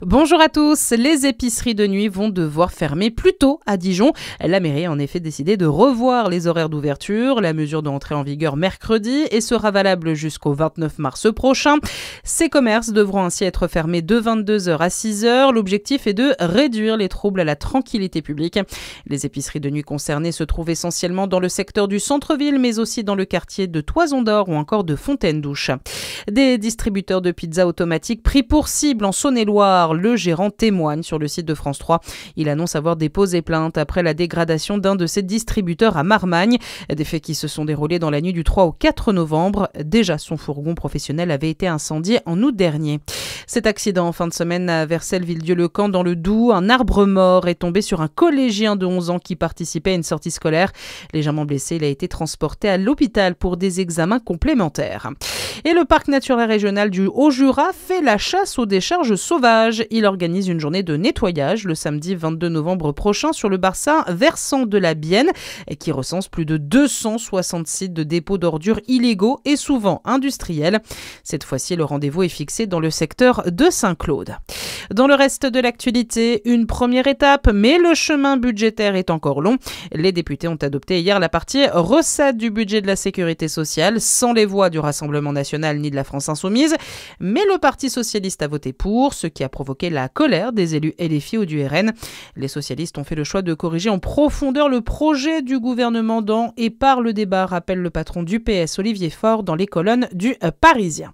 Bonjour à tous, les épiceries de nuit vont devoir fermer plus tôt à Dijon. La mairie a en effet décidé de revoir les horaires d'ouverture. La mesure doit entrer en vigueur mercredi et sera valable jusqu'au 29 mars prochain. Ces commerces devront ainsi être fermés de 22h à 6h. L'objectif est de réduire les troubles à la tranquillité publique. Les épiceries de nuit concernées se trouvent essentiellement dans le secteur du centre-ville, mais aussi dans le quartier de Toison d'Or ou encore de Fontaine-Douche. Des distributeurs de pizzas automatiques pris pour cible en Saône-et-Loire. Le gérant témoigne sur le site de France 3. Il annonce avoir déposé plainte après la dégradation d'un de ses distributeurs à Marmagne. Des faits qui se sont déroulés dans la nuit du 3 au 4 novembre. Déjà, son fourgon professionnel avait été incendié en août dernier. Cet accident en fin de semaine à Vercelles-Villedieu-le-Camp dans le Doubs, un arbre mort est tombé sur un collégien de 11 ans qui participait à une sortie scolaire. Légèrement blessé, il a été transporté à l'hôpital pour des examens complémentaires. Et le parc naturel régional du Haut-Jura fait la chasse aux décharges sauvages. Il organise une journée de nettoyage le samedi 22 novembre prochain sur le bassin versant de la Bienne qui recense plus de 260 sites de dépôts d'ordures illégaux et souvent industriels. Cette fois-ci, le rendez-vous est fixé dans le secteur de Saint-Claude. Dans le reste de l'actualité, une première étape, mais le chemin budgétaire est encore long. Les députés ont adopté hier la partie recettes du budget de la sécurité sociale, sans les voix du Rassemblement national ni de la France insoumise. Mais le Parti socialiste a voté pour, ce qui a provoqué la colère des élus LFI ou du RN. Les socialistes ont fait le choix de corriger en profondeur le projet du gouvernement dans et par le débat, rappelle le patron du PS, Olivier Faure, dans les colonnes du Parisien.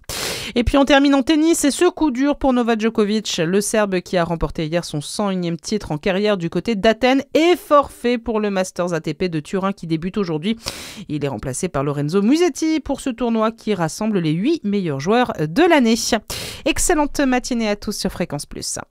Et puis on termine en tennis, et ce coup dur pour Novak Djokovic, le Serbe qui a remporté hier son 101e titre en carrière du côté d'Athènes est forfait pour le Masters ATP de Turin qui débute aujourd'hui. Il est remplacé par Lorenzo Musetti pour ce tournoi qui rassemble les 8 meilleurs joueurs de l'année. Excellente matinée à tous sur Fréquence Plus.